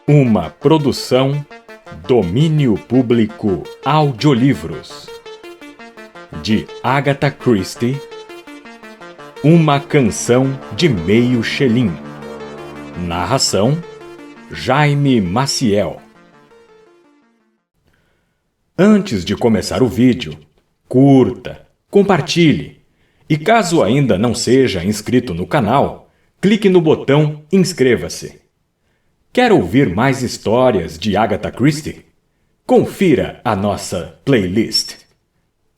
Uma produção Domínio Público Audiolivros de Agatha Christie. Uma canção de Meio Xelin. Narração Jaime Maciel. Antes de começar o vídeo, curta, compartilhe e caso ainda não seja inscrito no canal, clique no botão inscreva-se. Quer ouvir mais histórias de Agatha Christie? Confira a nossa playlist.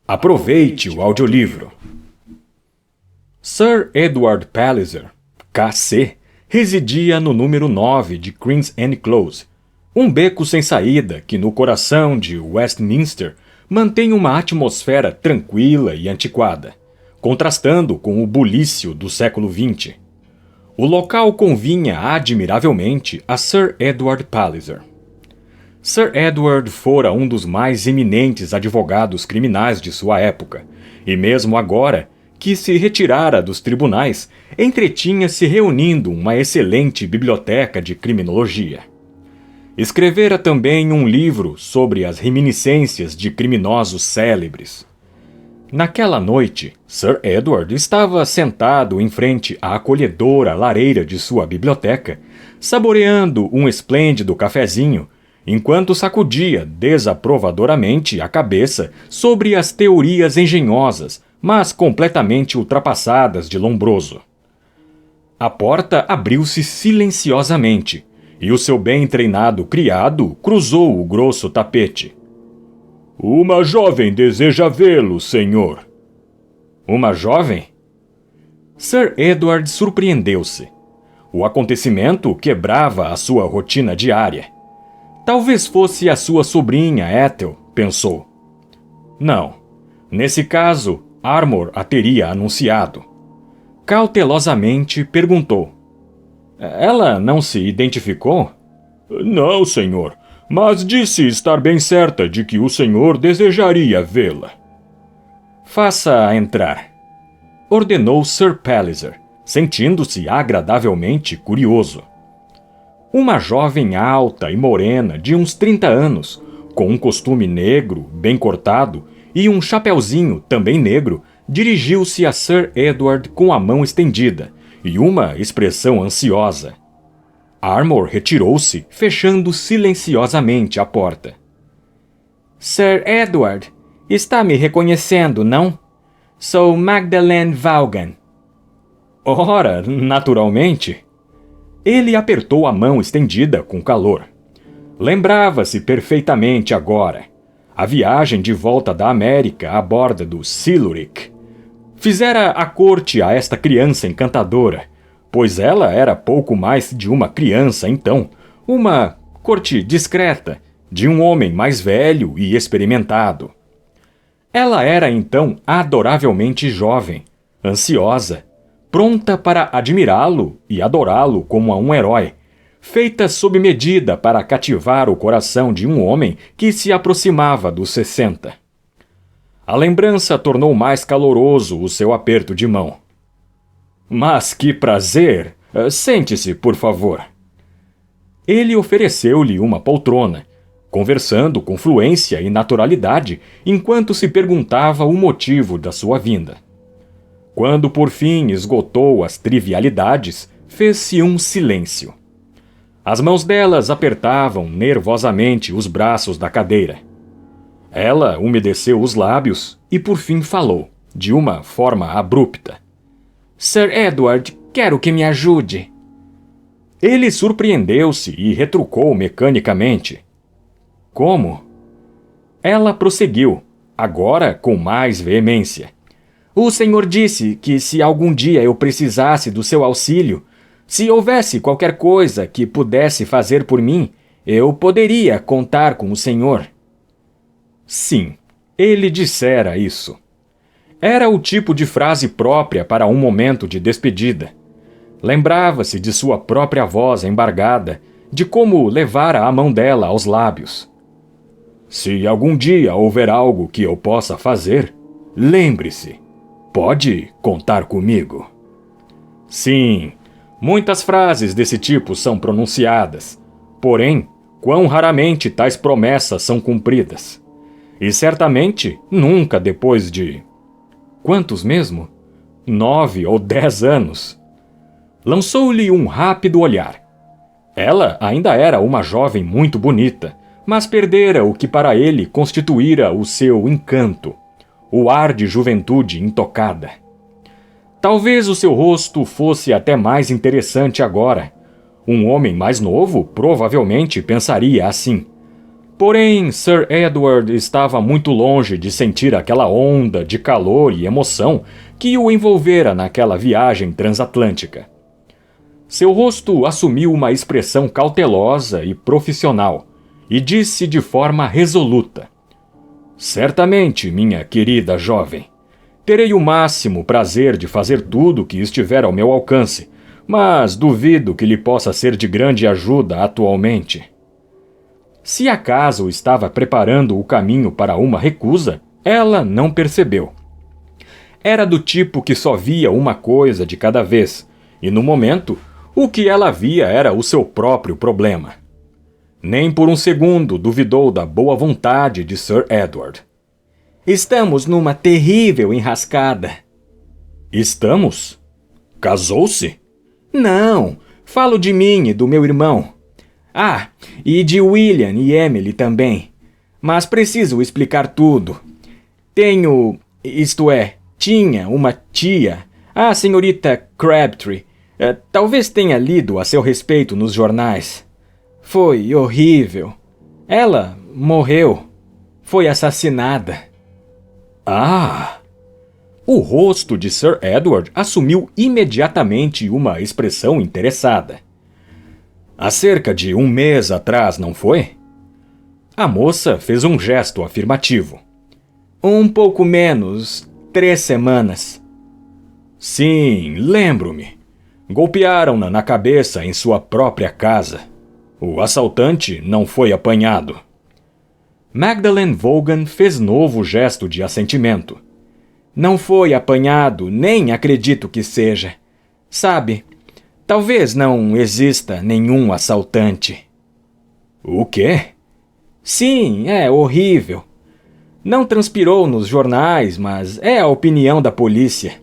Aproveite o audiolivro. Sir Edward Palliser, K.C., residia no número 9 de Queen's End Close, um beco sem saída que no coração de Westminster mantém uma atmosfera tranquila e antiquada, contrastando com o bulício do século XX. O local convinha admiravelmente a Sir Edward Palliser. Sir Edward fora um dos mais eminentes advogados criminais de sua época, e mesmo agora, que se retirara dos tribunais, entretinha-se reunindo uma excelente biblioteca de criminologia. Escrevera também um livro sobre as reminiscências de criminosos célebres. Naquela noite, Sir Edward estava sentado em frente à acolhedora lareira de sua biblioteca, saboreando um esplêndido cafezinho, enquanto sacudia desaprovadoramente a cabeça sobre as teorias engenhosas, mas completamente ultrapassadas de Lombroso. A porta abriu-se silenciosamente, e o seu bem treinado criado cruzou o grosso tapete. "Uma jovem deseja vê-lo, senhor." Uma jovem? Sir Edward surpreendeu-se. O acontecimento quebrava a sua rotina diária. Talvez fosse a sua sobrinha Ethel, pensou. Não. Nesse caso, Armor a teria anunciado. Cautelosamente perguntou. Ela não se identificou? Não, senhor. Mas disse estar bem certa de que o senhor desejaria vê-la. Faça-a entrar, ordenou Sir Palliser, sentindo-se agradavelmente curioso. Uma jovem alta e morena de uns 30 anos, com um costume negro, bem cortado, e um chapeuzinho também negro, dirigiu-se a Sir Edward com a mão estendida e uma expressão ansiosa. Armor retirou-se, fechando silenciosamente a porta. Sir Edward, está me reconhecendo, não? Sou Magdalene Vaughan. Ora, naturalmente. Ele apertou a mão estendida com calor. Lembrava-se perfeitamente agora. A viagem de volta da América a bordo do Siluric. Fizera a corte a esta criança encantadora, pois ela era pouco mais de uma criança então, uma corte discreta, de um homem mais velho e experimentado. Ela era então adoravelmente jovem, ansiosa, pronta para admirá-lo e adorá-lo como a um herói, feita sob medida para cativar o coração de um homem que se aproximava dos 60. A lembrança tornou mais caloroso o seu aperto de mão. Mas que prazer! Sente-se, por favor. Ele ofereceu-lhe uma poltrona, conversando com fluência e naturalidade, enquanto se perguntava o motivo da sua vinda. Quando por fim esgotou as trivialidades, fez-se um silêncio. As mãos delas apertavam nervosamente os braços da cadeira. Ela umedeceu os lábios e por fim falou, de uma forma abrupta. Sir Edward, quero que me ajude. Ele surpreendeu-se e retrucou mecanicamente. Como? Ela prosseguiu, agora com mais veemência. O senhor disse que se algum dia eu precisasse do seu auxílio, se houvesse qualquer coisa que pudesse fazer por mim, eu poderia contar com o senhor. Sim, ele dissera isso. Era o tipo de frase própria para um momento de despedida. Lembrava-se de sua própria voz embargada, de como levara a mão dela aos lábios. Se algum dia houver algo que eu possa fazer, lembre-se, pode contar comigo. Sim, Muitas frases desse tipo são pronunciadas, porém, quão raramente tais promessas são cumpridas. E certamente nunca depois de... Quantos mesmo? 9 ou 10 anos. Lançou-lhe um rápido olhar. Ela ainda era uma jovem muito bonita, mas perdera o que para ele constituíra o seu encanto, o ar de juventude intocada. Talvez o seu rosto fosse até mais interessante agora. Um homem mais novo provavelmente pensaria assim. Porém, Sir Edward estava muito longe de sentir aquela onda de calor e emoção que o envolvera naquela viagem transatlântica. Seu rosto assumiu uma expressão cautelosa e profissional, e disse de forma resoluta: "Certamente, minha querida jovem. Terei o máximo prazer de fazer tudo o que estiver ao meu alcance, mas duvido que lhe possa ser de grande ajuda atualmente." Se acaso estava preparando o caminho para uma recusa, ela não percebeu. Era do tipo que só via uma coisa de cada vez, e no momento, o que ela via era o seu próprio problema. Nem por um segundo duvidou da boa vontade de Sir Edward. "Estamos numa terrível enrascada." "Estamos? Casou-se?" "Não, falo de mim e do meu irmão. Ah, e de William e Emily também. Mas preciso explicar tudo. Tinha uma tia, a senhorita Crabtree. Talvez tenha lido a seu respeito nos jornais. Foi horrível. Ela morreu. Foi assassinada." "Ah!" O rosto de Sir Edward assumiu imediatamente uma expressão interessada. "Há cerca de 1 mês atrás, não foi?" A moça fez um gesto afirmativo. "Um pouco menos, 3 semanas." "Sim, lembro-me. Golpearam-na na cabeça em sua própria casa. O assaltante não foi apanhado." Magdalen Vaughan fez novo gesto de assentimento. "Não foi apanhado, nem acredito que seja. Sabe, talvez não exista nenhum assaltante." "O quê?" "Sim, é horrível. Não transpirou nos jornais, mas é a opinião da polícia.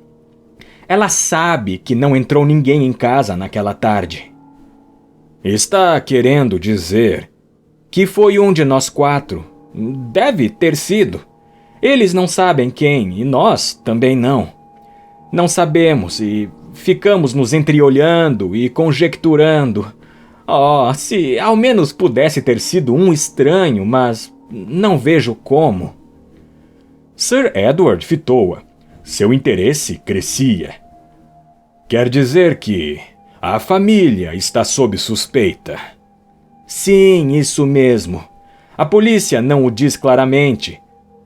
Ela sabe que não entrou ninguém em casa naquela tarde." "Está querendo dizer que foi um de nós 4. Deve ter sido. Eles não sabem quem e nós também não. Não sabemos e ficamos nos entreolhando e conjecturando. Oh, se ao menos pudesse ter sido um estranho, mas não vejo como." Sir Edward fitou-a. Seu interesse crescia. "Quer dizer que a família está sob suspeita?" "Sim, isso mesmo. A polícia não o diz claramente.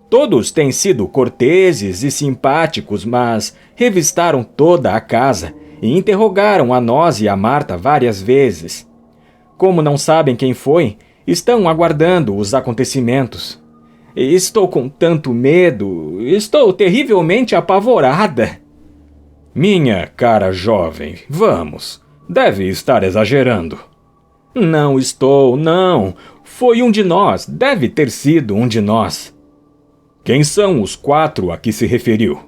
Todos têm sido corteses e simpáticos, mas revistaram toda a casa e interrogaram a nós e a Marta várias vezes. Como não sabem quem foi, estão aguardando os acontecimentos. Estou com tanto medo, estou terrivelmente apavorada." "Minha cara jovem, vamos, deve estar exagerando." "Não estou, não. Foi um de nós, deve ter sido um de nós." "Quem são os 4 a que se referiu?"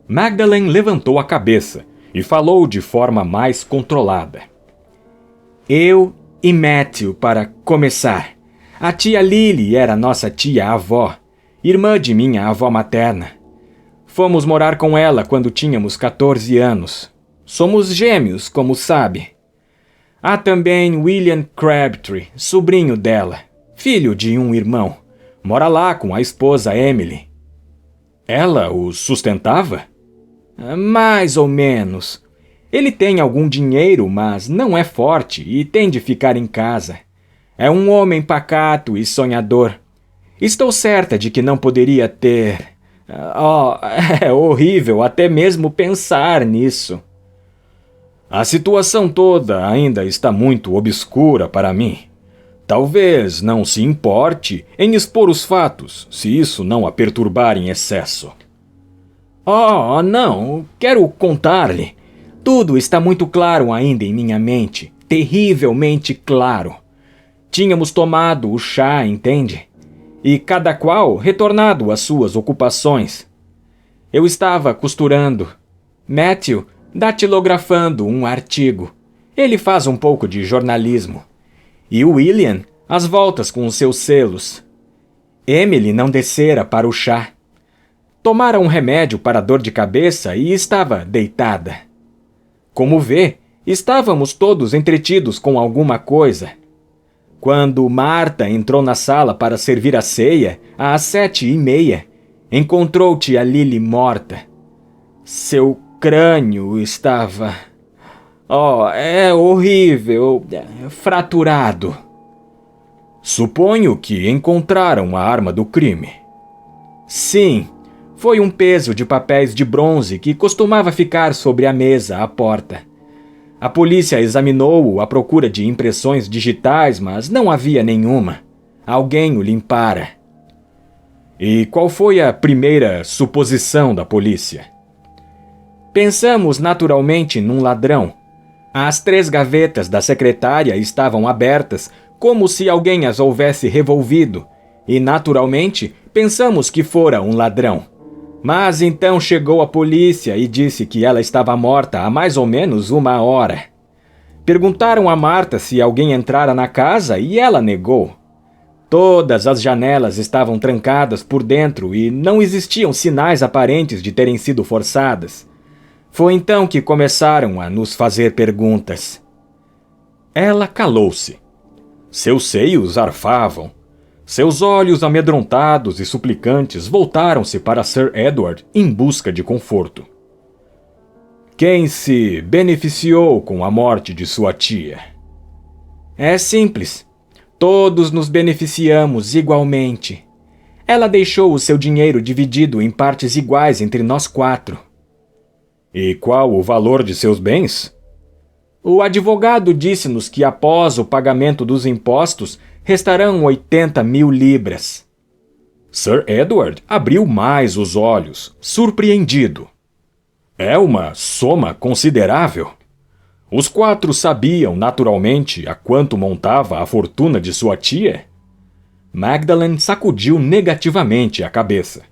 Magdalen levantou a cabeça e falou de forma mais controlada. "Eu e Matthew, para começar. A tia Lily era nossa tia-avó, irmã de minha avó materna. Fomos morar com ela quando tínhamos 14 anos. Somos gêmeos, como sabe. Há também William Crabtree, sobrinho dela, filho de um irmão. Mora lá com a esposa Emily." "Ela o sustentava?" Mais ou menos. Ele tem algum dinheiro, mas não é forte e tem de ficar em casa. É um homem pacato e sonhador. Estou certa de que não poderia ter... é horrível até mesmo pensar nisso." "A situação toda ainda está muito obscura para mim. Talvez não se importe em expor os fatos, se isso não a perturbar em excesso." "Oh, não, quero contar-lhe. Tudo está muito claro ainda em minha mente, terrivelmente claro. Tínhamos tomado o chá, entende? E cada qual retornado às suas ocupações. Eu estava costurando. Matthew datilografando um artigo. Ele faz um pouco de jornalismo. E William às voltas com os seus selos. Emily não descera para o chá. Tomara um remédio para dor de cabeça e estava deitada. Como vê, estávamos todos entretidos com alguma coisa. Quando Marta entrou na sala para servir a ceia, às 7:30, encontrou tia Lily morta. Seu crânio estava... é horrível, fraturado. Suponho que encontraram a arma do crime. Sim, foi um peso de papéis de bronze que costumava ficar sobre a mesa à porta. A polícia examinou-o à procura de impressões digitais, mas não havia nenhuma. Alguém o limpara. E qual foi a primeira suposição da polícia? Pensamos naturalmente num ladrão. As 3 gavetas da secretária estavam abertas, como se alguém as houvesse revolvido, e naturalmente pensamos que fora um ladrão. Mas então chegou a polícia e disse que ela estava morta há mais ou menos 1 hora. Perguntaram a Marta se alguém entrara na casa e ela negou. Todas as janelas estavam trancadas por dentro e não existiam sinais aparentes de terem sido forçadas. Foi então que começaram a nos fazer perguntas. Ela calou-se. Seus seios arfavam. Seus olhos amedrontados e suplicantes voltaram-se para Sir Edward em busca de conforto. Quem se beneficiou com a morte de sua tia? É simples. Todos nos beneficiamos igualmente. Ela deixou o seu dinheiro dividido em partes iguais entre nós 4. E qual o valor de seus bens? O advogado disse-nos que após o pagamento dos impostos, restarão 80.000 libras. Sir Edward abriu mais os olhos, surpreendido. É uma soma considerável. Os 4 sabiam, naturalmente, a quanto montava a fortuna de sua tia? Magdalen sacudiu negativamente a cabeça.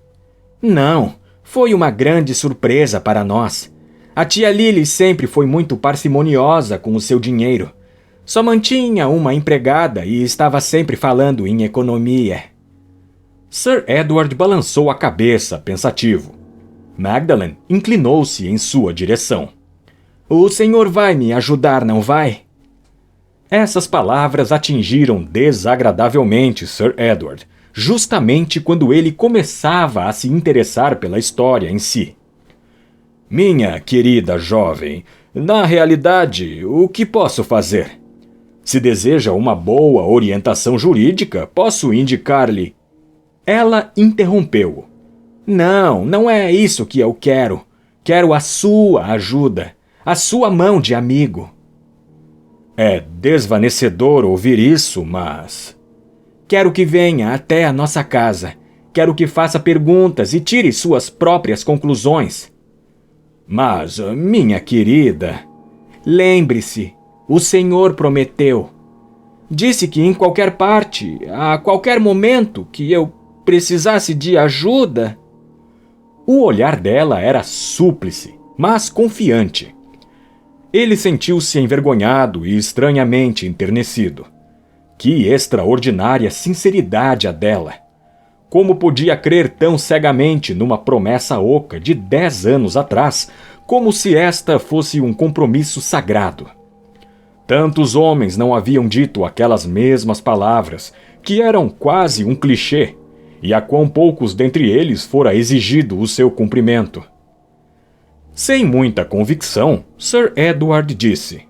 Não, foi uma grande surpresa para nós. A tia Lily sempre foi muito parcimoniosa com o seu dinheiro. Só mantinha uma empregada e estava sempre falando em economia. Sir Edward balançou a cabeça, pensativo. Magdalen inclinou-se em sua direção. O senhor vai me ajudar, não vai? Essas palavras atingiram desagradavelmente Sir Edward, justamente quando ele começava a se interessar pela história em si. Minha querida jovem, na realidade, o que posso fazer? Se deseja uma boa orientação jurídica, posso indicar-lhe... Ela interrompeu-o. Não, não é isso que eu quero. Quero a sua ajuda, a sua mão de amigo. É desvanecedor ouvir isso, mas... Quero que venha até a nossa casa. Quero que faça perguntas e tire suas próprias conclusões. Mas, minha querida... Lembre-se, o Senhor prometeu. Disse que em qualquer parte, a qualquer momento que eu precisasse de ajuda... O olhar dela era súplice, mas confiante. Ele sentiu-se envergonhado e estranhamente enternecido. Que extraordinária sinceridade a dela! Como podia crer tão cegamente numa promessa oca de 10 anos atrás, como se esta fosse um compromisso sagrado? Tantos homens não haviam dito aquelas mesmas palavras, que eram quase um clichê, e a quão poucos dentre eles fora exigido o seu cumprimento. Sem muita convicção, Sir Edward disse: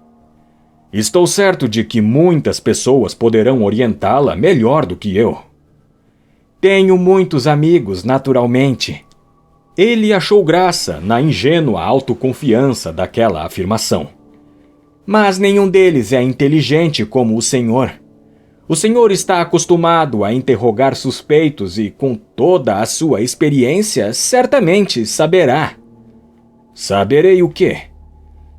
Estou certo de que muitas pessoas poderão orientá-la melhor do que eu. Tenho muitos amigos, naturalmente. Ele achou graça na ingênua autoconfiança daquela afirmação. Mas nenhum deles é inteligente como o senhor. O senhor está acostumado a interrogar suspeitos e, com toda a sua experiência, certamente saberá. Saberei o quê?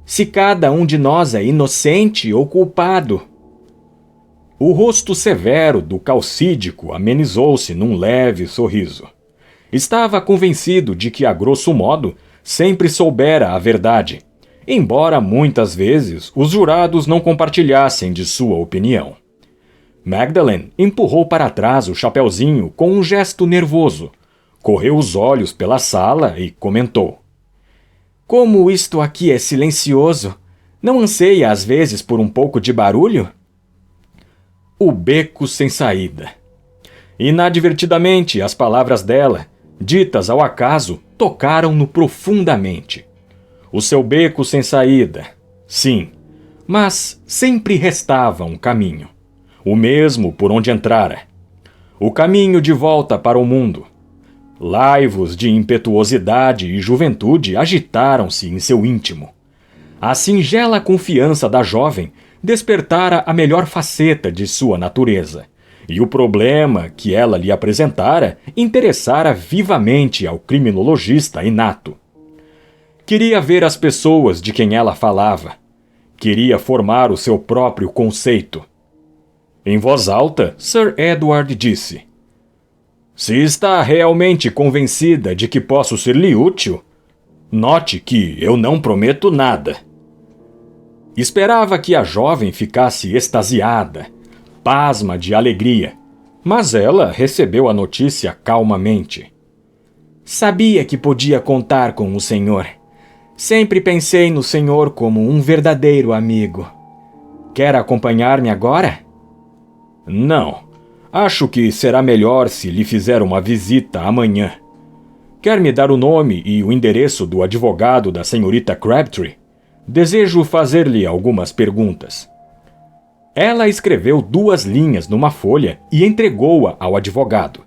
Se cada um de nós é inocente ou culpado. O rosto severo do calcídico amenizou-se num leve sorriso. Estava convencido de que, a grosso modo, sempre soubera a verdade, embora muitas vezes os jurados não compartilhassem de sua opinião. Magdalene empurrou para trás o chapeuzinho com um gesto nervoso, correu os olhos pela sala e comentou: Como isto aqui é silencioso, não anseia às vezes por um pouco de barulho? O beco sem saída. Inadvertidamente, as palavras dela, ditas ao acaso, tocaram-no profundamente. O seu beco sem saída, sim, mas sempre restava um caminho. O mesmo por onde entrara. O caminho de volta para o mundo. Laivos de impetuosidade e juventude agitaram-se em seu íntimo. A singela confiança da jovem despertara a melhor faceta de sua natureza, e o problema que ela lhe apresentara interessara vivamente ao criminologista inato. Queria ver as pessoas de quem ela falava. Queria formar o seu próprio conceito. Em voz alta, Sir Edward disse: Se está realmente convencida de que posso ser-lhe útil, note que eu não prometo nada. Esperava que a jovem ficasse extasiada, pasma de alegria, mas ela recebeu a notícia calmamente. Sabia que podia contar com o senhor. Sempre pensei no senhor como um verdadeiro amigo. Quer acompanhar-me agora? Não. Acho que será melhor se lhe fizer uma visita amanhã. Quer me dar o nome e o endereço do advogado da senhorita Crabtree? Desejo fazer-lhe algumas perguntas. Ela escreveu 2 linhas numa folha e entregou-a ao advogado.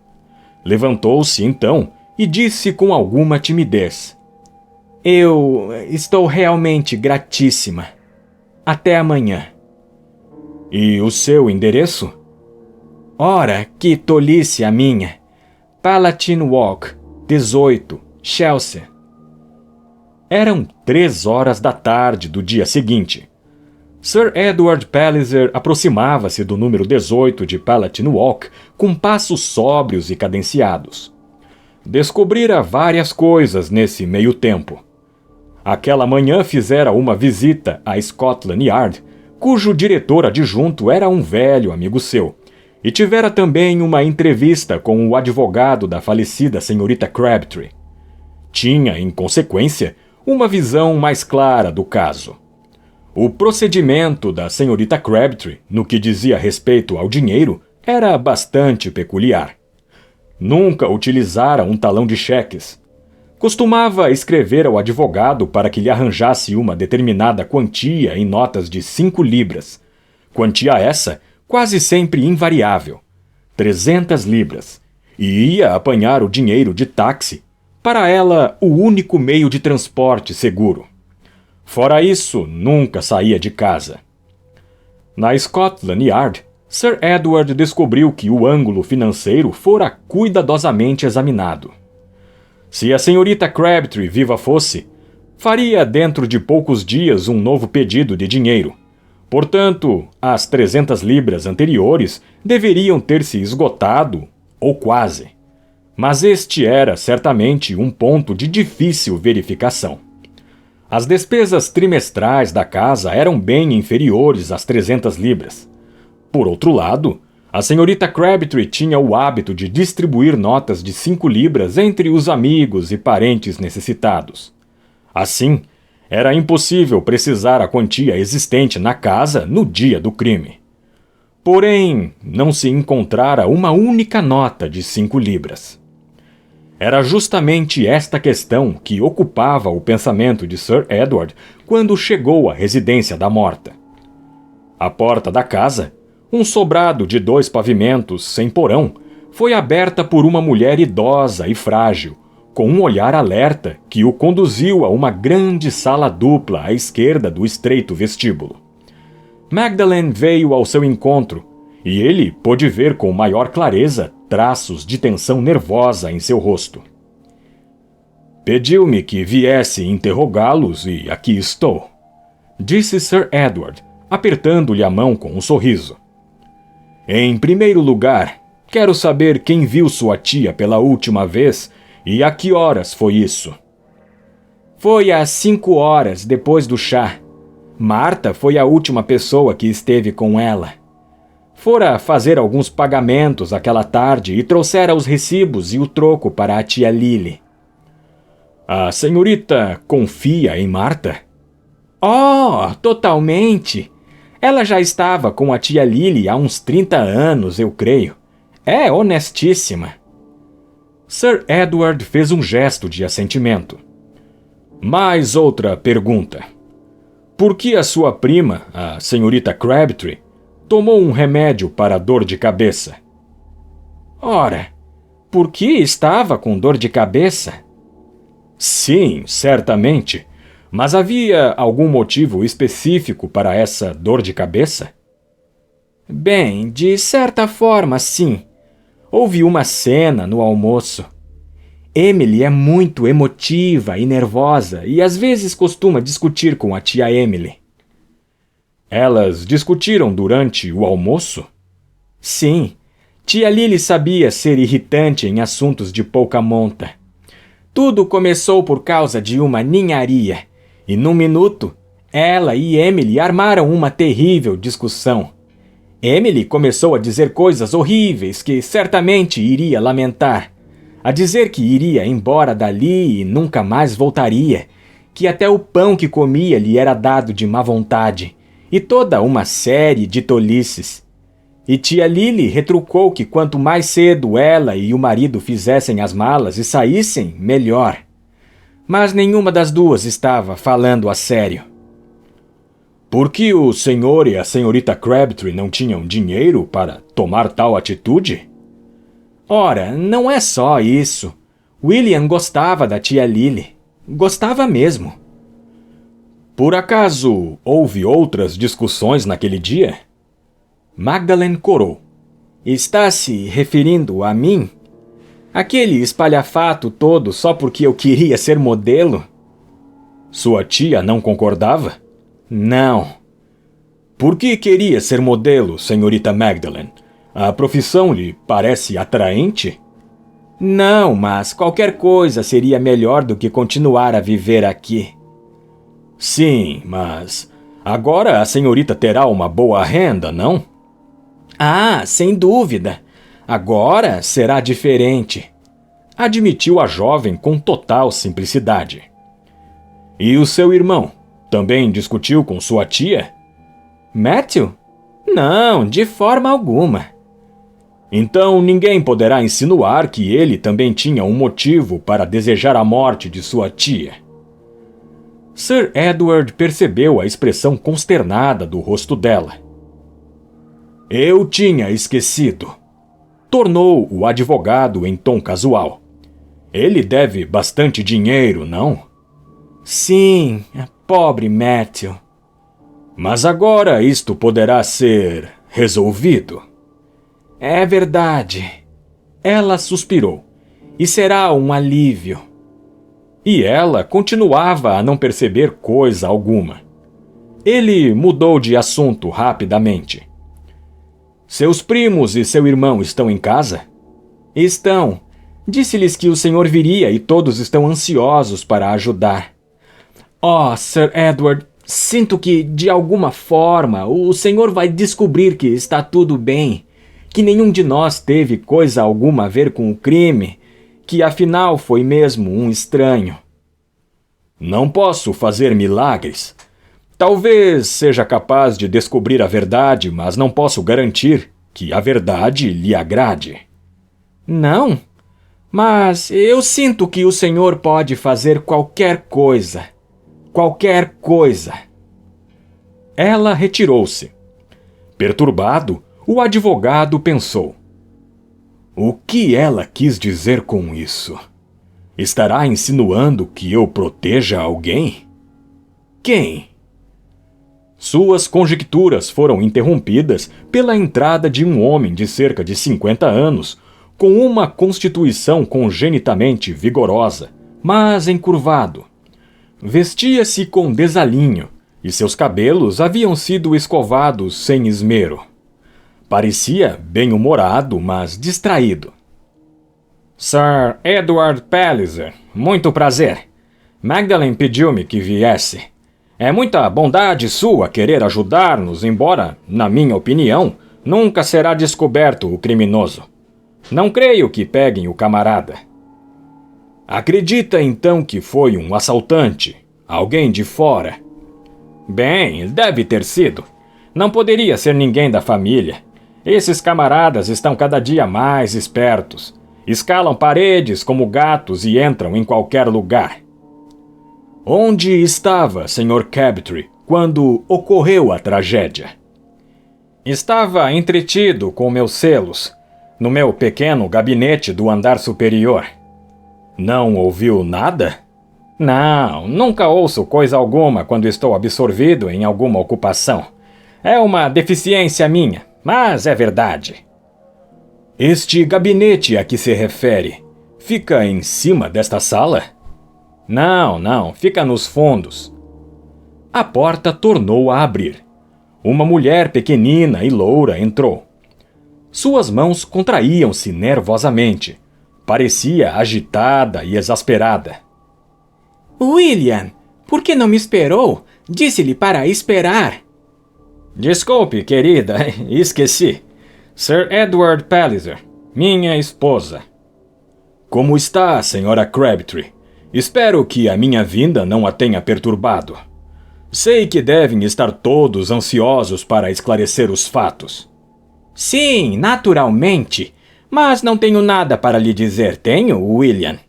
Levantou-se então e disse com alguma timidez: Eu estou realmente gratíssima. Até amanhã. E o seu endereço? Ora, que tolice a minha! Palatine Walk, 18, Chelsea. Eram 3 horas da tarde do dia seguinte. Sir Edward Palliser aproximava-se do número 18 de Palatine Walk com passos sóbrios e cadenciados. Descobrira várias coisas nesse meio tempo. Aquela manhã fizera uma visita a Scotland Yard, cujo diretor adjunto era um velho amigo seu, e tivera também uma entrevista com o advogado da falecida senhorita Crabtree. Tinha, em consequência, uma visão mais clara do caso. O procedimento da senhorita Crabtree, no que dizia respeito ao dinheiro, era bastante peculiar. Nunca utilizara um talão de cheques. Costumava escrever ao advogado para que lhe arranjasse uma determinada quantia em notas de 5 libras. Quantia essa quase sempre invariável, 300 libras, e ia apanhar o dinheiro de táxi, para ela o único meio de transporte seguro. Fora isso, nunca saía de casa. Na Scotland Yard, Sir Edward descobriu que o ângulo financeiro fora cuidadosamente examinado. Se a senhorita Crabtree viva fosse, faria dentro de poucos dias um novo pedido de dinheiro. Portanto, as 300 libras anteriores deveriam ter se esgotado, ou quase. Mas este era certamente um ponto de difícil verificação. As despesas trimestrais da casa eram bem inferiores às 300 libras. Por outro lado, a senhorita Crabtree tinha o hábito de distribuir notas de 5 libras entre os amigos e parentes necessitados. Assim, era impossível precisar a quantia existente na casa no dia do crime. Porém, não se encontrara uma única nota de 5 libras. Era justamente esta questão que ocupava o pensamento de Sir Edward quando chegou à residência da morta. A porta da casa, um sobrado de 2 pavimentos sem porão, foi aberta por uma mulher idosa e frágil, com um olhar alerta que o conduziu a uma grande sala dupla à esquerda do estreito vestíbulo. Magdalene veio ao seu encontro, e ele pôde ver com maior clareza traços de tensão nervosa em seu rosto. Pediu-me que viesse interrogá-los e aqui estou. disse Sir Edward, apertando-lhe a mão com um sorriso. Em primeiro lugar, quero saber quem viu sua tia pela última vez e a que horas foi isso. Foi às 5 horas depois do chá. Marta foi a última pessoa que esteve com ela. Fora fazer alguns pagamentos aquela tarde e trouxera os recibos e o troco para a tia Lily. A senhorita confia em Marta? Oh, totalmente! Ela já estava com a tia Lily há uns 30 anos, eu creio. É honestíssima. Sir Edward fez um gesto de assentimento. Mais outra pergunta. Por que a sua prima, a senhorita Crabtree, tomou um remédio para a dor de cabeça? Ora, por que estava com dor de cabeça? Sim, certamente. Mas havia algum motivo específico para essa dor de cabeça? Bem, de certa forma, sim. Houve uma cena no almoço. Emily é muito emotiva e nervosa e às vezes costuma discutir com a tia Emily. Elas discutiram durante o almoço? Sim. Tia Lily sabia ser irritante em assuntos de pouca monta. Tudo começou por causa de uma ninharia. E num minuto, ela e Emily armaram uma terrível discussão. Emily começou a dizer coisas horríveis que certamente iria lamentar. A dizer que iria embora dali e nunca mais voltaria. Que até o pão que comia lhe era dado de má vontade. E toda uma série de tolices. E tia Lily retrucou que quanto mais cedo ela e o marido fizessem as malas e saíssem, melhor. Mas nenhuma das duas estava falando a sério. Por que o senhor e a senhorita Crabtree não tinham dinheiro para tomar tal atitude? Ora, não é só isso. William gostava da tia Lily. Gostava mesmo. Por acaso houve outras discussões naquele dia? Magdalen corou. Está se referindo a mim? Aquele espalhafato todo só porque eu queria ser modelo? Sua tia não concordava? Não. Por que queria ser modelo, senhorita Magdalen? A profissão lhe parece atraente? Não, mas qualquer coisa seria melhor do que continuar a viver aqui. Sim, mas agora a senhorita terá uma boa renda, não? Ah, sem dúvida. Agora será diferente, admitiu a jovem com total simplicidade. E o seu irmão também discutiu com sua tia? Matthew? Não, de forma alguma. Então ninguém poderá insinuar que ele também tinha um motivo para desejar a morte de sua tia. Sir Edward percebeu a expressão consternada do rosto dela. Eu tinha esquecido. Tornou o advogado em tom casual. Ele deve bastante dinheiro, não? Sim, pobre Matthew. Mas agora isto poderá ser resolvido. É verdade. Ela suspirou. E será um alívio. E ela continuava a não perceber coisa alguma. Ele mudou de assunto rapidamente. Seus primos e seu irmão estão em casa? Estão. Disse-lhes que o senhor viria e todos estão ansiosos para ajudar. Oh, Sir Edward, sinto que, de alguma forma, o senhor vai descobrir que está tudo bem, que nenhum de nós teve coisa alguma a ver com o crime, que afinal foi mesmo um estranho. Não posso fazer milagres. Talvez seja capaz de descobrir a verdade, mas não posso garantir que a verdade lhe agrade. Não, mas eu sinto que o senhor pode fazer qualquer coisa. Qualquer coisa. Ela retirou-se. Perturbado, o advogado pensou. O que ela quis dizer com isso? Estará insinuando que eu proteja alguém? Quem? Suas conjecturas foram interrompidas pela entrada de um homem de cerca de 50 anos, com uma constituição congenitamente vigorosa, mas encurvado. Vestia-se com desalinho e seus cabelos haviam sido escovados sem esmero. Parecia bem-humorado, mas distraído. Sir Edward Palliser, muito prazer. Magdalen pediu-me que viesse. É muita bondade sua querer ajudar-nos, embora, na minha opinião, nunca será descoberto o criminoso. Não creio que peguem o camarada. Acredita então que foi um assaltante? Alguém de fora? Bem, deve ter sido. Não poderia ser ninguém da família. Esses camaradas estão cada dia mais espertos. Escalam paredes como gatos e entram em qualquer lugar. Onde estava, Sr. Crabtree, quando ocorreu a tragédia? Estava entretido com meus selos, no meu pequeno gabinete do andar superior. Não ouviu nada? Não, nunca ouço coisa alguma quando estou absorvido em alguma ocupação. É uma deficiência minha, mas é verdade. Este gabinete a que se refere fica em cima desta sala? Não, fica nos fundos. A porta tornou a abrir. Uma mulher pequenina e loura entrou. Suas mãos contraíam-se nervosamente. Parecia agitada e exasperada. William, por que não me esperou? Disse-lhe para esperar. Desculpe, querida, esqueci. Sir Edward Palliser, minha esposa. Como está, Sra. Crabtree? Espero que a minha vinda não a tenha perturbado. Sei que devem estar todos ansiosos para esclarecer os fatos. Sim, naturalmente. Mas não tenho nada para lhe dizer, tenho, William?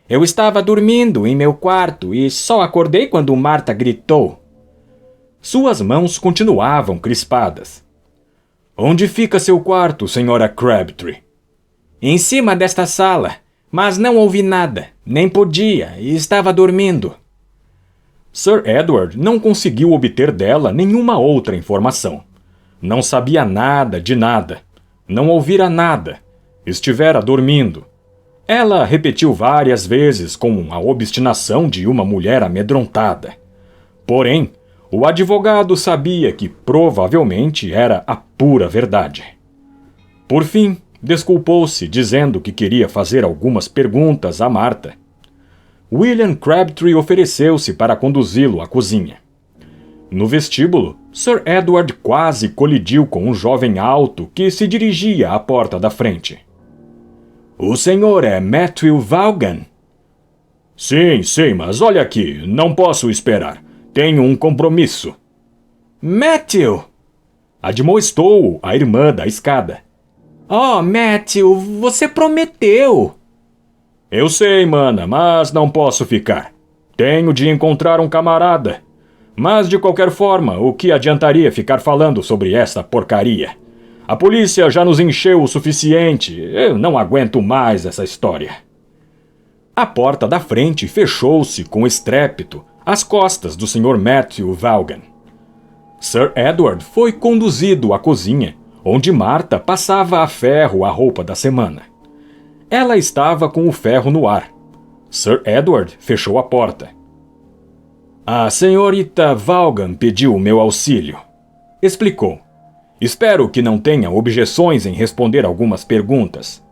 Eu estava dormindo em meu quarto e só acordei quando Martha gritou. Suas mãos continuavam crispadas. Onde fica seu quarto, Sra. Crabtree? Em cima desta sala, mas não ouvi nada, nem podia, e estava dormindo. Sir Edward não conseguiu obter dela nenhuma outra informação. Não sabia nada de nada. Não ouvira nada. Estivera dormindo. Ela repetiu várias vezes com a obstinação de uma mulher amedrontada. Porém, o advogado sabia que provavelmente era a pura verdade. Por fim, desculpou-se, dizendo que queria fazer algumas perguntas a Martha. William Crabtree ofereceu-se para conduzi-lo à cozinha. No vestíbulo, Sir Edward quase colidiu com um jovem alto que se dirigia à porta da frente. O senhor é Matthew Vaughan? Sim, mas olha aqui, não posso esperar. Tenho um compromisso. Matthew! Admoestou a irmã da escada. Oh, Matthew, você prometeu! Eu sei, mana, mas não posso ficar. Tenho de encontrar um camarada. Mas, de qualquer forma, o que adiantaria ficar falando sobre essa porcaria? A polícia já nos encheu o suficiente. Eu não aguento mais essa história. A porta da frente fechou-se com estrépito às costas do Sr. Matthew Vaughan. Sir Edward foi conduzido à cozinha, onde Martha passava a ferro a roupa da semana. Ela estava com o ferro no ar. Sir Edward fechou a porta. A senhorita Vaughan pediu o meu auxílio, explicou. Espero que não tenha objeções em responder algumas perguntas.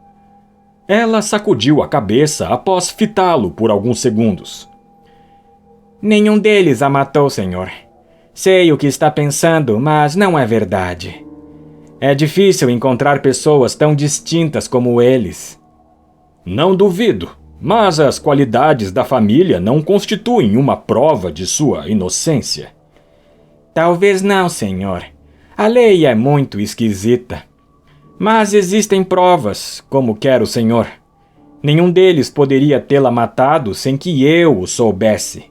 Ela sacudiu a cabeça após fitá-lo por alguns segundos. Nenhum deles a matou, senhor. Sei o que está pensando, mas não é verdade. É difícil encontrar pessoas tão distintas como eles. Não duvido, mas as qualidades da família não constituem uma prova de sua inocência. Talvez não, senhor. A lei é muito esquisita. Mas existem provas, como quer o senhor. Nenhum deles poderia tê-la matado sem que eu o soubesse.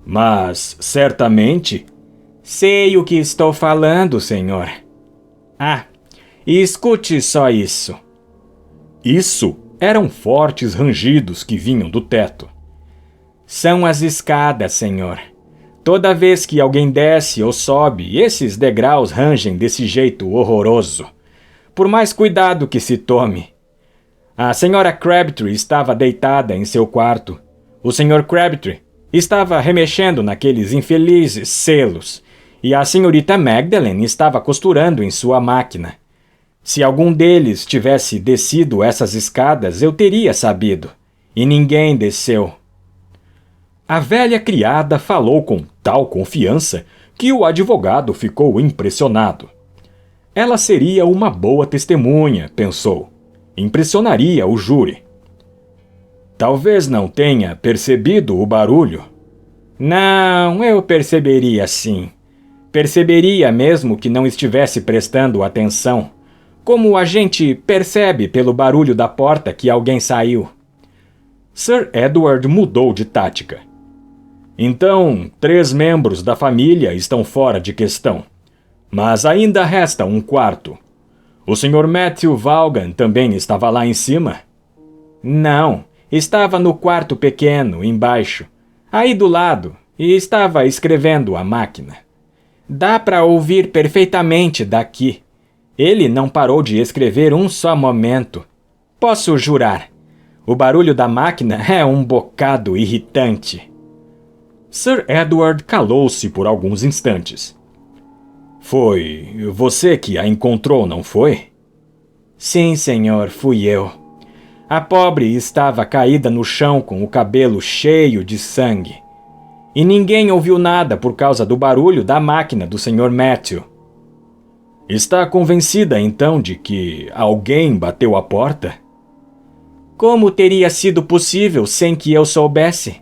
Mas, certamente... Sei o que estou falando, senhor. Ah, e escute só isso. Isso eram fortes rangidos que vinham do teto. São as escadas, senhor. Toda vez que alguém desce ou sobe, esses degraus rangem desse jeito horroroso. Por mais cuidado que se tome. A senhora Crabtree estava deitada em seu quarto. O Sr. Crabtree, Estava remexendo naqueles infelizes selos, e a senhorita Magdalen estava costurando em sua máquina. Se algum deles tivesse descido essas escadas, eu teria sabido. E ninguém desceu. A velha criada falou com tal confiança que o advogado ficou impressionado. Ela seria uma boa testemunha, pensou. Impressionaria o júri. Talvez não tenha percebido o barulho. Não, eu perceberia sim. Perceberia mesmo que não estivesse prestando atenção. Como a gente percebe pelo barulho da porta que alguém saiu. Sir Edward mudou de tática. Então, 3 membros da família estão fora de questão. Mas ainda resta um quarto. O Sr. Matthew Vaughan também estava lá em cima? Não, estava no quarto pequeno, embaixo. Aí do lado, e estava escrevendo a máquina. Dá para ouvir perfeitamente daqui. Ele não parou de escrever um só momento. Posso jurar. O barulho da máquina é um bocado irritante. Sir Edward calou-se por alguns instantes. Foi você que a encontrou, não foi? Sim, senhor, fui eu. A pobre estava caída no chão com o cabelo cheio de sangue. E ninguém ouviu nada por causa do barulho da máquina do Sr. Matthew. Está convencida, então, de que alguém bateu a porta? Como teria sido possível sem que eu soubesse?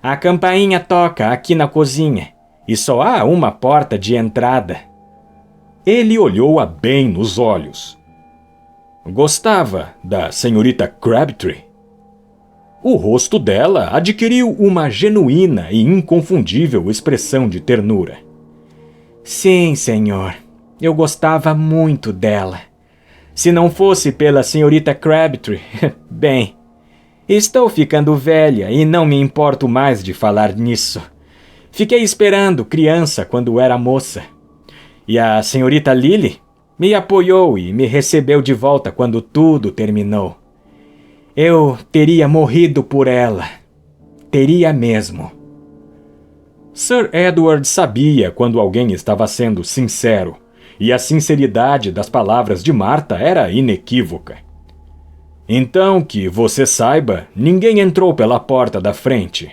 A campainha toca aqui na cozinha, e só há uma porta de entrada. Ele olhou-a bem nos olhos. Gostava da senhorita Crabtree? O rosto dela adquiriu uma genuína e inconfundível expressão de ternura. Sim, senhor. Eu gostava muito dela. Se não fosse pela senhorita Crabtree, bem, estou ficando velha e não me importo mais de falar nisso. Fiquei esperando criança quando era moça. E a senhorita Lily me apoiou e me recebeu de volta quando tudo terminou. Eu teria morrido por ela. Teria mesmo. Sir Edward sabia quando alguém estava sendo sincero. E a sinceridade das palavras de Marta era inequívoca. Então, que você saiba, ninguém entrou pela porta da frente.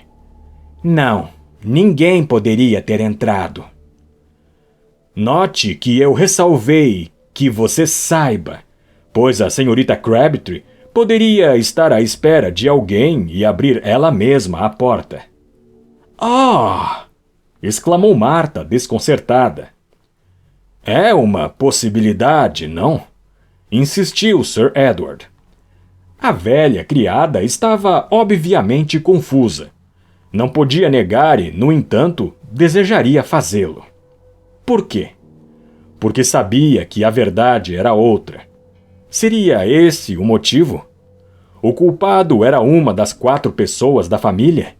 Não, ninguém poderia ter entrado. Note que eu ressalvei que você saiba, pois a senhorita Crabtree poderia estar à espera de alguém e abrir ela mesma a porta. Oh! Exclamou Marta, desconcertada. É uma possibilidade, não? Insistiu Sir Edward. A velha criada estava obviamente confusa. Não podia negar e, no entanto, desejaria fazê-lo. Por quê? Porque sabia que a verdade era outra. Seria esse o motivo? O culpado era uma das 4 pessoas da família?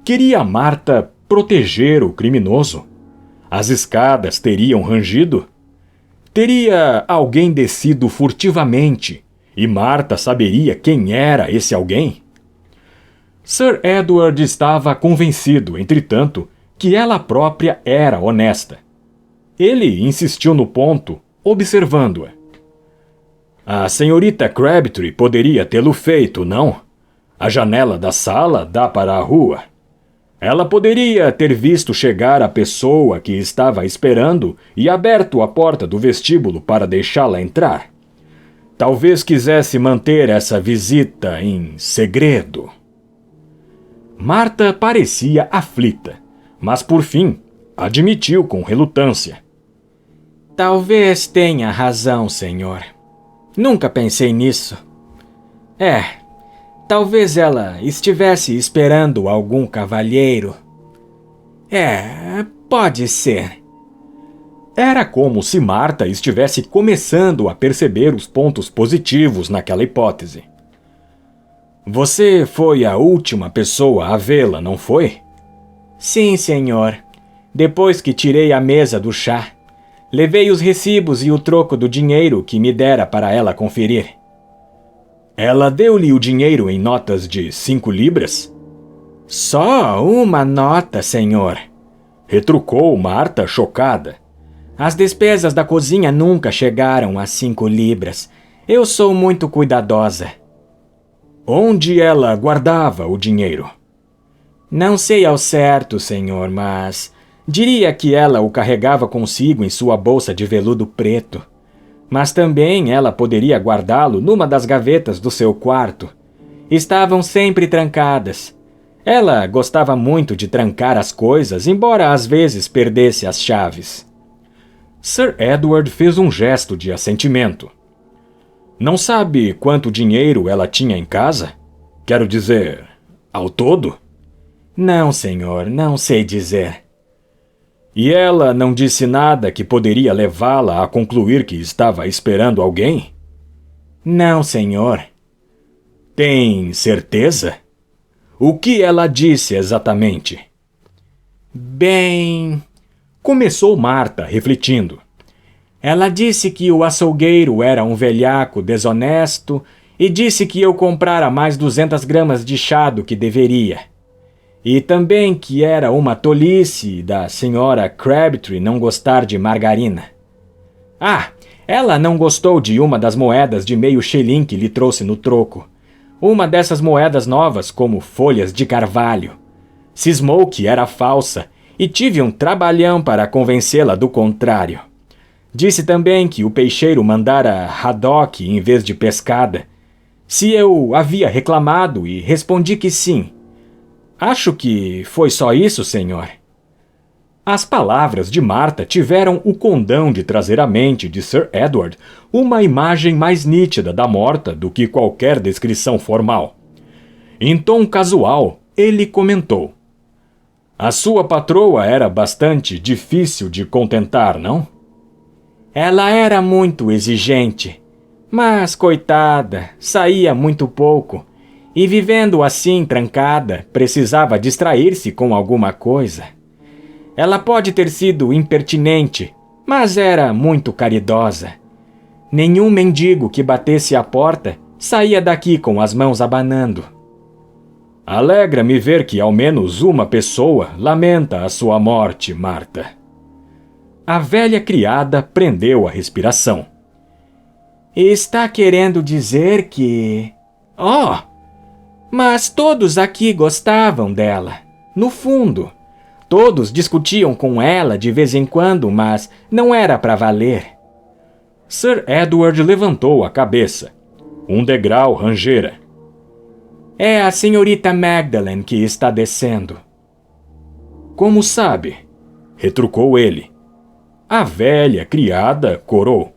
Queria Marta proteger o criminoso? As escadas teriam rangido? Teria alguém descido furtivamente e Marta saberia quem era esse alguém? Sir Edward estava convencido, entretanto, que ela própria era honesta. Ele insistiu no ponto, observando-a. A senhorita Crabtree poderia tê-lo feito, não? A janela da sala dá para a rua. Ela poderia ter visto chegar a pessoa que estava esperando e aberto a porta do vestíbulo para deixá-la entrar. Talvez quisesse manter essa visita em segredo. Marta parecia aflita, mas por fim admitiu com relutância. Talvez tenha razão, senhor. Nunca pensei nisso. Talvez ela estivesse esperando algum cavalheiro. Pode ser. Era como se Marta estivesse começando a perceber os pontos positivos naquela hipótese. Você foi a última pessoa a vê-la, não foi? Sim, senhor. Depois que tirei a mesa do chá, levei os recibos e o troco do dinheiro que me dera para ela conferir. Ela deu-lhe o dinheiro em notas de 5 libras? Só uma nota, senhor, retrucou Marta, chocada. As despesas da cozinha nunca chegaram a 5 libras. Eu sou muito cuidadosa. Onde ela guardava o dinheiro? Não sei ao certo, senhor, mas diria que ela o carregava consigo em sua bolsa de veludo preto. Mas também ela poderia guardá-lo numa das gavetas do seu quarto. Estavam sempre trancadas. Ela gostava muito de trancar as coisas, embora às vezes perdesse as chaves. Sir Edward fez um gesto de assentimento. Não sabe quanto dinheiro ela tinha em casa? Quero dizer, ao todo? Não, senhor, não sei dizer. E ela não disse nada que poderia levá-la a concluir que estava esperando alguém? Não, senhor. Tem certeza? O que ela disse exatamente? Bem... Começou Marta, refletindo. Ela disse que o açougueiro era um velhaco desonesto e disse que eu comprara mais 200 gramas de chá do que deveria. E também que era uma tolice da senhora Crabtree não gostar de margarina. Ah, ela não gostou de uma das moedas de meio xelim que lhe trouxe no troco. Uma dessas moedas novas como folhas de carvalho. Cismou que era falsa e tive um trabalhão para convencê-la do contrário. Disse também que o peixeiro mandara haddock em vez de pescada. Se eu havia reclamado e respondi que sim. Acho que foi só isso, senhor. As palavras de Marta tiveram o condão de trazer à mente de Sir Edward uma imagem mais nítida da morta do que qualquer descrição formal. Em tom casual, ele comentou: A sua patroa era bastante difícil de contentar, não? Ela era muito exigente, mas, coitada, saía muito pouco, e vivendo assim trancada, precisava distrair-se com alguma coisa. Ela pode ter sido impertinente, mas era muito caridosa. Nenhum mendigo que batesse à porta saía daqui com as mãos abanando. Alegra-me ver que ao menos uma pessoa lamenta a sua morte, Marta. A velha criada prendeu a respiração. Está querendo dizer que... Oh! Mas todos aqui gostavam dela. No fundo, todos discutiam com ela de vez em quando, mas não era para valer. Sir Edward levantou a cabeça. Um degrau rangera. É a senhorita Magdalen que está descendo. Como sabe? Retrucou ele. A velha criada corou.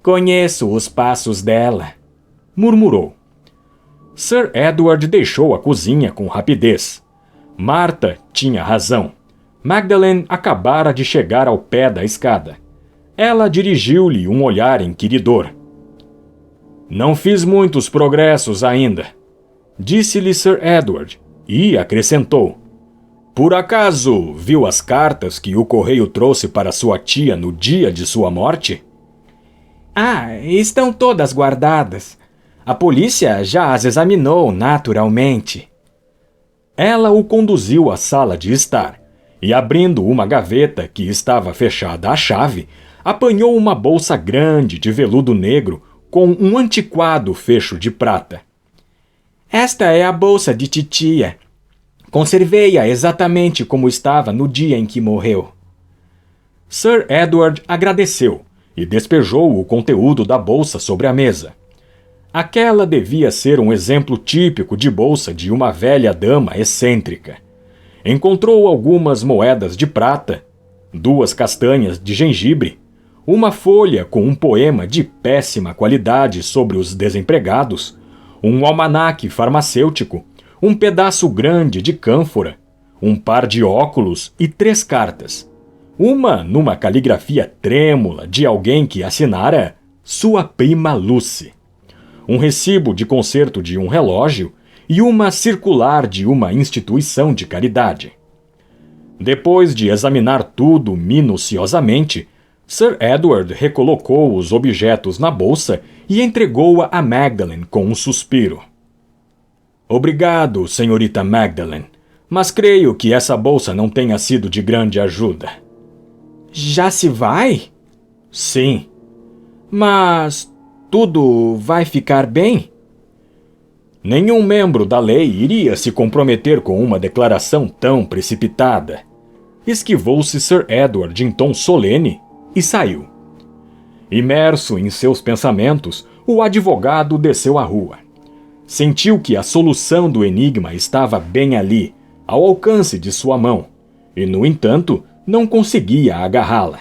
Conheço os passos dela, murmurou. Sir Edward deixou a cozinha com rapidez. Marta tinha razão. Magdalen acabara de chegar ao pé da escada. Ela dirigiu-lhe um olhar inquiridor. Não fiz muitos progressos ainda, disse-lhe Sir Edward, e acrescentou. Por acaso viu as cartas que o correio trouxe para sua tia no dia de sua morte? Ah, estão todas guardadas. A polícia já as examinou, naturalmente. Ela o conduziu à sala de estar, e abrindo uma gaveta que estava fechada à chave, apanhou uma bolsa grande de veludo negro com um antiquado fecho de prata. Esta é a bolsa de titia. Conservei-a exatamente como estava no dia em que morreu. Sir Edward agradeceu e despejou o conteúdo da bolsa sobre a mesa. Aquela devia ser um exemplo típico de bolsa de uma velha dama excêntrica. Encontrou algumas moedas de prata, 2 castanhas de gengibre, uma folha com um poema de péssima qualidade sobre os desempregados, um almanaque farmacêutico, um pedaço grande de cânfora, um par de óculos e 3 cartas. Uma numa caligrafia trêmula de alguém que assinara sua prima Lucy. Um recibo de conserto de um relógio e uma circular de uma instituição de caridade. Depois de examinar tudo minuciosamente, Sir Edward recolocou os objetos na bolsa e entregou-a a Magdalen com um suspiro. Obrigado, senhorita Magdalen. Mas creio que essa bolsa não tenha sido de grande ajuda. Já se vai? Sim. Mas tudo vai ficar bem? Nenhum membro da lei iria se comprometer com uma declaração tão precipitada. Esquivou-se Sir Edward em tom solene e saiu. Imerso em seus pensamentos, o advogado desceu a rua. Sentiu que a solução do enigma estava bem ali, ao alcance de sua mão, e, no entanto, não conseguia agarrá-la.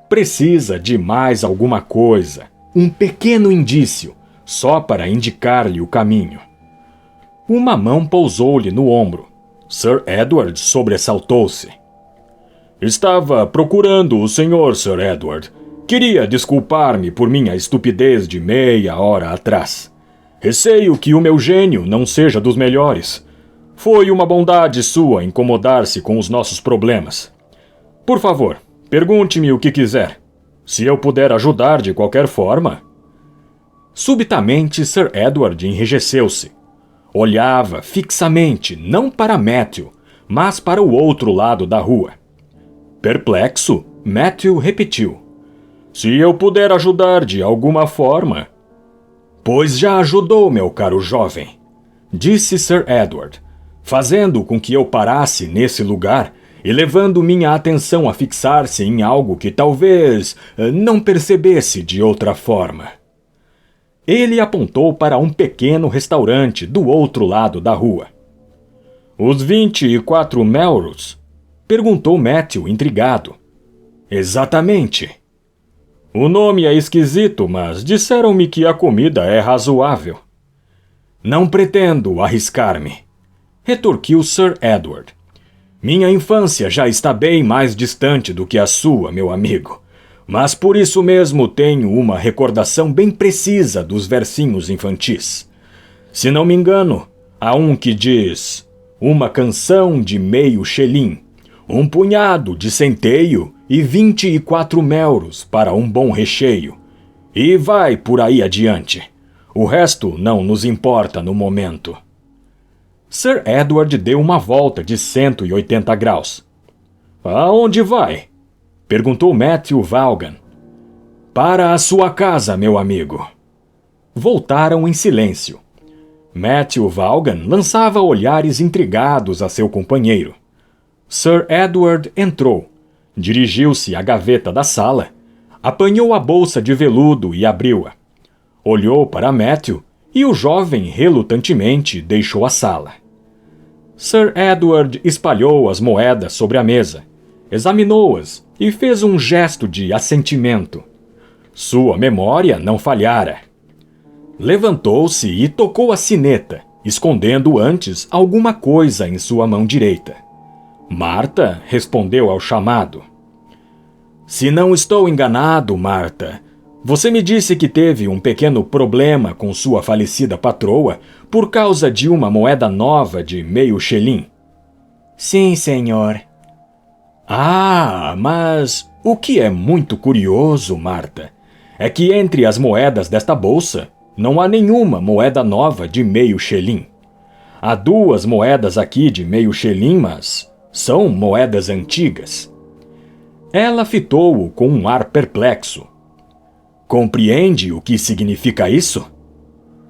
Precisa de mais alguma coisa, um pequeno indício, só para indicar-lhe o caminho. Uma mão pousou-lhe no ombro. Sir Edward sobressaltou-se. Estava procurando o senhor, Sir Edward. Queria desculpar-me por minha estupidez de meia hora atrás. Receio que o meu gênio não seja dos melhores. Foi uma bondade sua incomodar-se com os nossos problemas. Por favor, pergunte-me o que quiser. Se eu puder ajudar de qualquer forma... Subitamente, Sir Edward enrijeceu-se. Olhava fixamente, não para Matthew, mas para o outro lado da rua. Perplexo, Matthew repetiu. Se eu puder ajudar de alguma forma... Pois já ajudou, meu caro jovem, disse Sir Edward, fazendo com que eu parasse nesse lugar e levando minha atenção a fixar-se em algo que talvez não percebesse de outra forma. Ele apontou para um pequeno restaurante do outro lado da rua. Os 24 Melrose? Perguntou Matthew, intrigado. Exatamente. O nome é esquisito, mas disseram-me que a comida é razoável. Não pretendo arriscar-me, retorquiu Sir Edward. Minha infância já está bem mais distante do que a sua, meu amigo. Mas por isso mesmo tenho uma recordação bem precisa dos versinhos infantis. Se não me engano, há um que diz: uma canção de meio xelim, um punhado de centeio e 24 melros para um bom recheio. E vai por aí adiante. O resto não nos importa no momento. Sir Edward deu uma volta de 180 graus. Aonde vai? Perguntou Matthew Vaughan. Para a sua casa, meu amigo. Voltaram em silêncio. Matthew Vaughan lançava olhares intrigados a seu companheiro. Sir Edward entrou, dirigiu-se à gaveta da sala, apanhou a bolsa de veludo e abriu-a. Olhou para Matthew e o jovem relutantemente deixou a sala. Sir Edward espalhou as moedas sobre a mesa, examinou-as e fez um gesto de assentimento. Sua memória não falhara. Levantou-se e tocou a sineta, escondendo antes alguma coisa em sua mão direita. Marta respondeu ao chamado. Se não estou enganado, Marta, você me disse que teve um pequeno problema com sua falecida patroa por causa de uma moeda nova de meio xelim. Sim, senhor. Ah, mas o que é muito curioso, Marta, é que entre as moedas desta bolsa não há nenhuma moeda nova de meio xelim. Há 2 moedas aqui de meio xelim, mas são moedas antigas. Ela fitou-o com um ar perplexo. Compreende o que significa isso?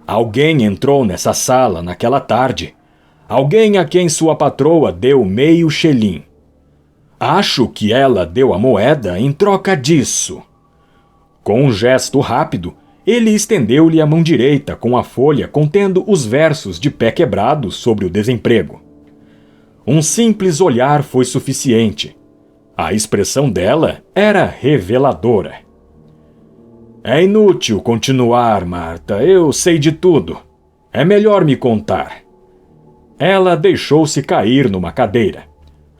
Alguém entrou nessa sala naquela tarde. Alguém a quem sua patroa deu meio xelim. Acho que ela deu a moeda em troca disso. Com um gesto rápido, ele estendeu-lhe a mão direita com a folha contendo os versos de pé quebrado sobre o desemprego. Um simples olhar foi suficiente. A expressão dela era reveladora. É inútil continuar, Marta. Eu sei de tudo. É melhor me contar. Ela deixou-se cair numa cadeira.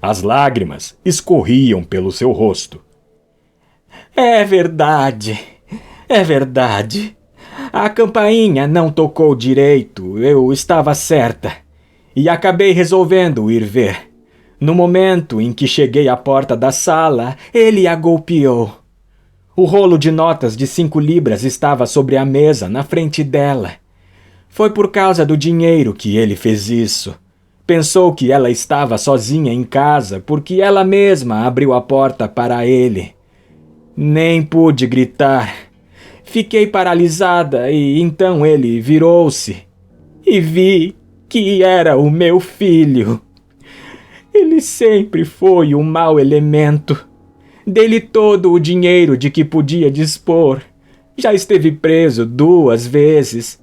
As lágrimas escorriam pelo seu rosto. É verdade. É verdade. A campainha não tocou direito. Eu estava certa. E acabei resolvendo ir ver. No momento em que cheguei à porta da sala, ele a golpeou. O rolo de notas de 5 libras estava sobre a mesa, na frente dela. Foi por causa do dinheiro que ele fez isso. Pensou que ela estava sozinha em casa porque ela mesma abriu a porta para ele. Nem pude gritar. Fiquei paralisada e então ele virou-se e vi que era o meu filho. Ele sempre foi um mau elemento. Dei-lhe todo o dinheiro de que podia dispor. Já esteve preso 2 vezes.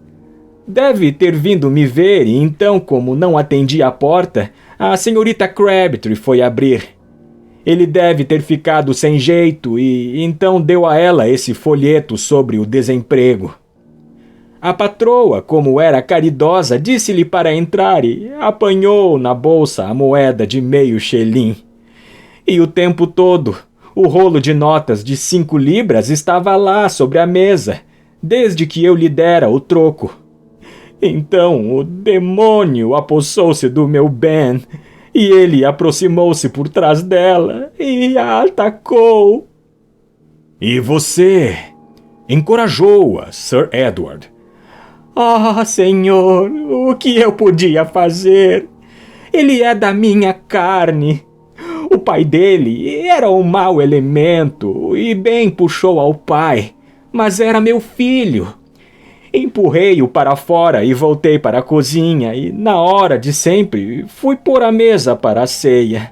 Deve ter vindo me ver e então, como não atendi a porta, a senhorita Crabtree foi abrir. Ele deve ter ficado sem jeito e então deu a ela esse folheto sobre o desemprego. A patroa, como era caridosa, disse-lhe para entrar e apanhou na bolsa a moeda de meio xelim. E o tempo todo, o rolo de notas de 5 libras estava lá sobre a mesa, desde que eu lhe dera o troco. Então o demônio apossou-se do meu Ben, e ele aproximou-se por trás dela e a atacou. E você encorajou-a, Sir Edward. Ah, senhor, o que eu podia fazer? Ele é da minha carne. O pai dele era um mau elemento e bem puxou ao pai, mas era meu filho. Empurrei-o para fora e voltei para a cozinha e, na hora de sempre, fui pôr a mesa para a ceia.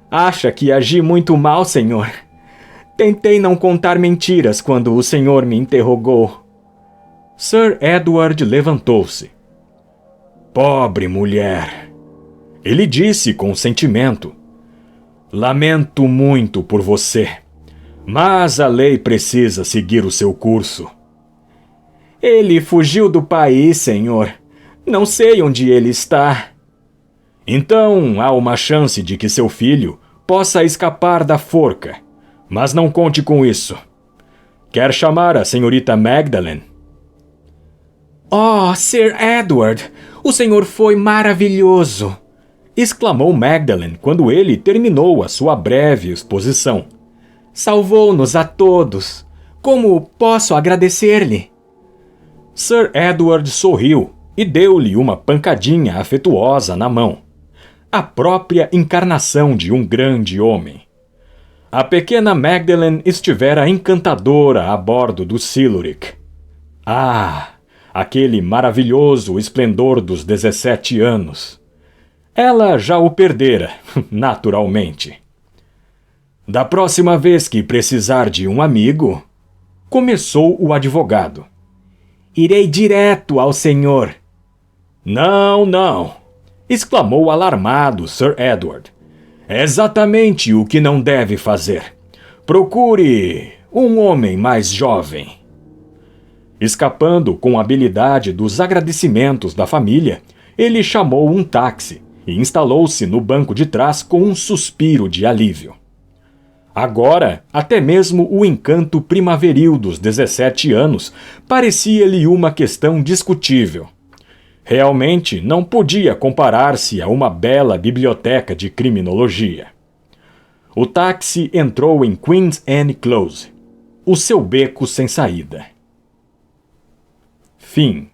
Acha que agi muito mal, senhor? Tentei não contar mentiras quando o senhor me interrogou. Sir Edward levantou-se. Pobre mulher! Ele disse com sentimento. Lamento muito por você, mas a lei precisa seguir o seu curso. Ele fugiu do país, senhor. Não sei onde ele está. Então há uma chance de que seu filho possa escapar da forca, mas não conte com isso. Quer chamar a senhorita Magdalen? Oh, Sir Edward, o senhor foi maravilhoso! Exclamou Magdalen quando ele terminou a sua breve exposição. Salvou-nos a todos. Como posso agradecer-lhe? Sir Edward sorriu e deu-lhe uma pancadinha afetuosa na mão. A própria encarnação de um grande homem. A pequena Magdalen estivera encantadora a bordo do Siluric. Ah, aquele maravilhoso esplendor dos 17 anos. Ela já o perdera, naturalmente. Da próxima vez que precisar de um amigo, começou o advogado. Irei direto ao senhor. Não, não, exclamou alarmado Sir Edward. É exatamente o que não deve fazer. Procure um homem mais jovem. Escapando com habilidade dos agradecimentos da família, ele chamou um táxi e instalou-se no banco de trás com um suspiro de alívio. Agora, até mesmo o encanto primaveril dos 17 anos parecia-lhe uma questão discutível. Realmente não podia comparar-se a uma bela biblioteca de criminologia. O táxi entrou em Queen's Inn Close, o seu beco sem saída. Fim.